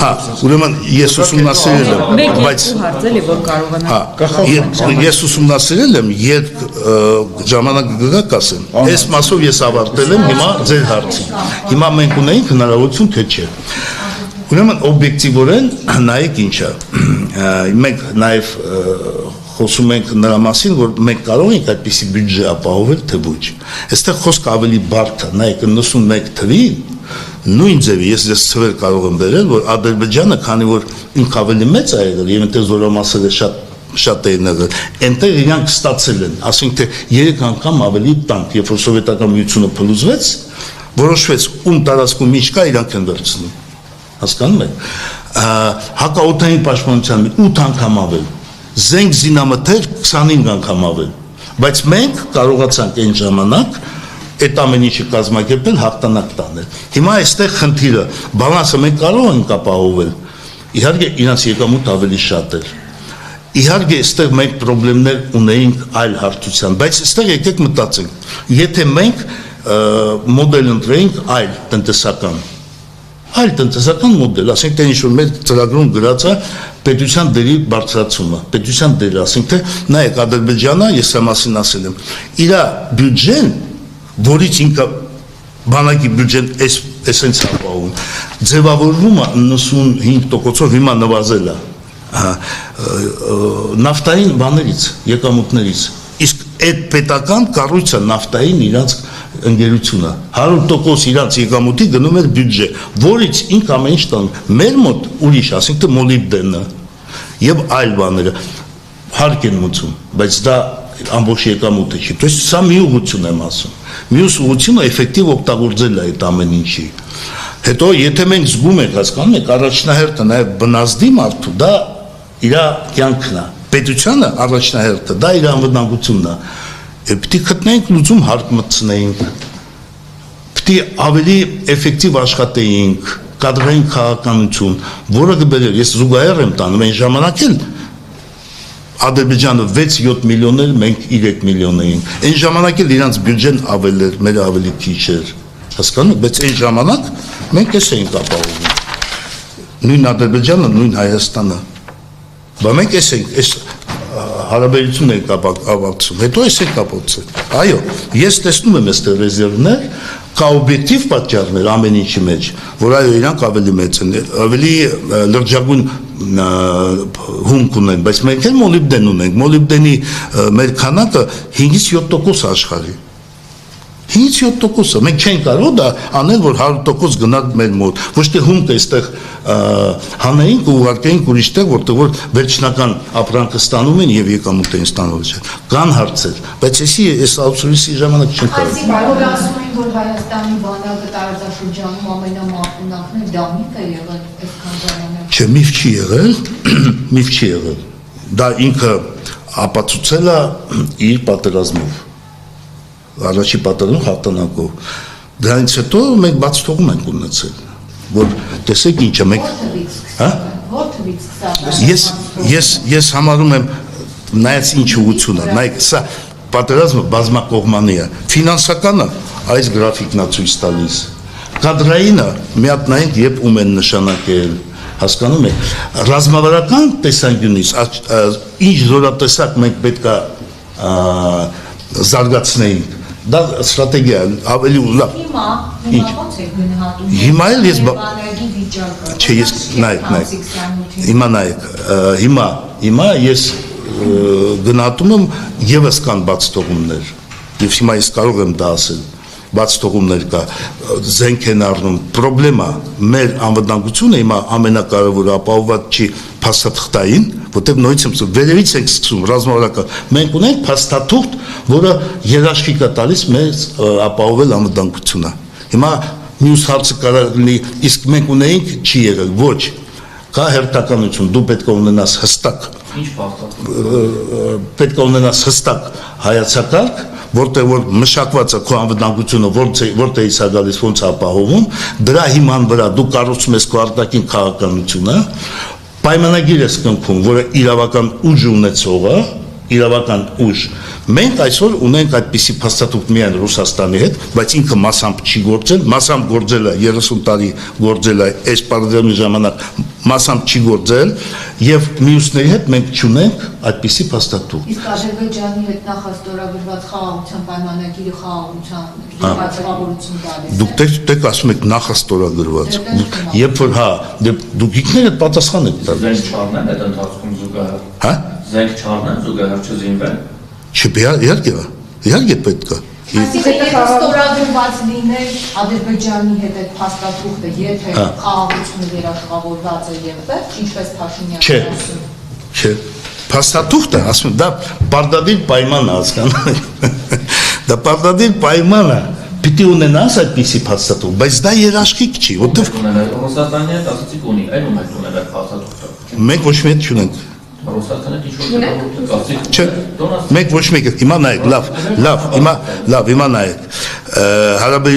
ուրեմն ես ուսումնասիրել եմ, բայց հարցելի որ կարողանա։ Ես ուսումնասիրել եմ, երբ ժամանակ գա կասեմ, այս մասով ես ավարտել եմ, հիմա ձեր հարցին։ Հիմա մենք ունենք հնարավորություն թե չէ։ Ուրեմն օբյեկտիվորեն նայեք ինչա։ Մենք նաև խոսում ենք նրա մասին, որ մենք կարող ենք այդպիսի բյուջե ապահովել, թե ոչ։ Այստեղ խոսքը ավելի բարդ է, նայեք 91 թվի նույն ձևի ես ձեզ ցվեր կարող եմ բերել, որ Ադրբեջանը, քանի որ ինք ավելի մեծ է եղել, եւ այնտեղ զորամասերը շատ էին եղել, այնտեղ իրանք ստացել են, ասենք թե 3 անգամ ավելի տանկ, երբ որ սովետական միությունը փլուզվեց, որոշվեց ում տարածքում ինչ կա, իրանք են վերցնում։ Հասկանում եք։ Հակաօդային պաշտպանության 8 անգամ ավել, զենք զինամթեր 25 անգամ ավել, բայց մենք կարողացանք այն ժամանակ այդ ամեն ինչը կազմակերպել, հաղթանակ տանել։ Հիմա այստեղ խնդիրը, բալանսը մենք կարող ենք ապահովել, իհարկե իրանց եկամուտ ավելի շատ էր։ Իհարկե այստեղ մենք խնդիրներ ունեինք այլ հարթության, բայց այստեղ եկեք մտածենք, եթե մենք մոդել ընտրեինք այլ տնտեսական մոդել, ասենք թե ինչ-որ մեր ծրագրում գրած է պետության դերի բարձրացումը, պետության դերը, ասենք թե նայեք Ադրբեջանը, ես սա մասին ասել եմ, իր բյուջեն որից ինքը բանակի բյուջեն էսենց ապահովում, ձևավորվում է 95%-ով հիմա նվազել է նավթային բաներից, եկամուտներից, իսկ այդ պետական կառույցը նավթային իրանց ընկերությունը 100% իրանց եկամուտի գնում էր բյուջե, որից ինք ամեն ինչ տանում, մեր մոտ ուրիշ, ասենք թե մոլիբդենը եւ այլ բաները հարկ են մուծում, բայց դա ամբողջ եկամուտը չի, то есть սա մի ուղղություն եմ ասում, մյուս ուղղությունը էֆեկտիվ օգտագործել է այդ ամեն ինչի, հետո եթե մենք զգում ենք, հասկանում եք, առաջնահերթը նաև բնազդի մարդու, դա իր կյանքն է, պետությանը առաջնահերթը, դա իր անվտանգությունն է, պետք է գտնենք լուծում հարկ մտցնեինք, պետք է ավելի էֆեկտիվ աշխատեինք, կադրային քաղաքականություն, որը կբերեր, ես զուգահեռ եմ տանում, այն ժամանակ էլ Ադրբեջանը 6-7 միլիոն էր, մենք 3 միլիոն էինք, այն ժամանակ էլ իրանց բյուջեն ավել էր, մեր ավելի քիչ էր, հասկանում եք, բայց այն ժամանակ մենք էս էինք ապահովում, նույն Ադրբեջանը, նույն Հայաստանը, բա մենք էս ենք, հարաբերություն ենք ապացուցում, հետո էս ենք ապացուցել, այո, ես տեսնում եմ այստեղ ռեզերվներ, կա օբյեկտիվ պատճառներ ամեն ինչի մեջ, որ այո իրանք ավելի մեծ են, ավելի լրջագույն հումք ունեն, բայց մենք էլ մոլիբդեն ունենք, մոլիբդենի մեր քանակը 5-7% աշխարհի, 5-7%, մենք չենք կարող դա անել, որ 100% գնա մեր մոտ, ոչ թե հումքը այստեղ հանեինք ու ուղարկեինք ուրիշտեղ, որտեղ որ վերջնական ապրանքը ստանում են եւ եկամուտ են ստանալու չէ։ Կան հարցեր, բայց այս ալցուրիսի ժամանակ չեն կարող։ Այսինքն կարող ասում են, որ Հայաստանի բանակը տարածաշրջանում ամենամարտունակն է, դա միֆ է եղել այսքան ժամանակ։ Չէ, միֆ չի եղել։ Դա ինքը ապացուցել է իր պատերազմով։ Առաջի պատերազմով հաղթանակով։ Դրանից հետո մենք բաց թողում ենք ունեցել, որ տեսեք ինչը մենք, ես համարում եմ նայած ինչ ուղղություն է, նայեք, սա պատերազմը բազմակողմանի է, ֆինանսականը այս գրաֆիկն է ցույց տալիս, կադրայինը մի հատ նայենք երբ ում են նշանակել, հասկանում եք, ռազմավարական տեսանկյունից ինչ զորատեսակ մենք պետք է զարգացնեինք, դա ստրատեգիա ավելի լավ։ Հիմա ո՞նց է գնահատում։ Հիմա էլ ես չէ, ես նայեք, հիմա նայեք, հիմա ես գնահատում եմ եւս կան բաց թողումներ, եւ հիմա ես կարող եմ դա ասել, բաց թողումներ կա, զենք են առնում, պրոբլեմա մեր անվտանգությունը հիմա ամենակարևորը ապահովված չի փաստաթղթային, որտեղ նույնիսկ եմ վերևից ենք սկսում ռազմավարական, մենք ունենք փաստաթուղթ, որը երաշխիք է տալիս մեզ ապահովել անվտանգությունը։ Հիմա մյուս հարցը կարող լինի, իսկ մենք ունեինք չի եղել, ոչ, կա հերթականություն, դու պետք է ունենաս հստակ, պետք է ունենաս հստակ հայացակարգ, որտեղ որ մշակված է քո անվտանգությունը, որտեղից է գալիս, ոնց է ապահովում, դրա հիման վրա դու կառուցում ես քո արտաքին քաղաքականությունը, պայմանագիր ես կնքում, որը իրավական ուժ ունեցողը, իրավական ուժ, մենք այսօր ունենք այդպիսի փաստաթուղթ միայն Ռուսաստանի հետ, բայց ինքը մասամբ չի գործել, մասամբ գործել է 30 տարի գործել է այս պատերազմի ժամանակ մասամբ չի գործել եւ մյուսների հետ մենք չունենք այդպիսի փաստաթուղթ։ Իսկ Ադրբեջանի հետ նախաստորագրված խաղաղության պայմանագիրը խաղաղության հեղափոխություն տալիս է։ Դուք դեք ասում եք նախաստորագրված։ Երբ որ դուք ինքներդ պատասխան եք տալիս։ Զենք չառնեն այդ ընթացքում զուգահեռ։ Հա? Զենք չառնեն զուգահեռ չզինվեն։ Իհարկե պետք է։ Այսինքն եթե ստորագրված լիներ Ադրբեջանի հետ այդ փաստաթուղթը, եթե խաղաղությունը երաշխավորված է եւ վերջ, ինչպես Փաշինյանը ասում։ Չէ։ Փաստաթուղթը, ասում դա պարտադիր պայման է, հասկանալ։ Դա պարտադիր պայման է։ Պիտի ունենաս այդպիսի փաստաթուղթ, բայց դա երաշխիք չի, որտեղ Ռուսաստանի հետ ասացիք ունի, այն ում հետ ուներ այդ փաստաթուղթը։ մենք ոչ մի հետ չունենք։ Ռուսաստանը ինչ-որ կասիկ։ Չէ, մենք ոչ մեկը, հիմա նայեք, լավ, հիմա նայեք, հարաբերությունները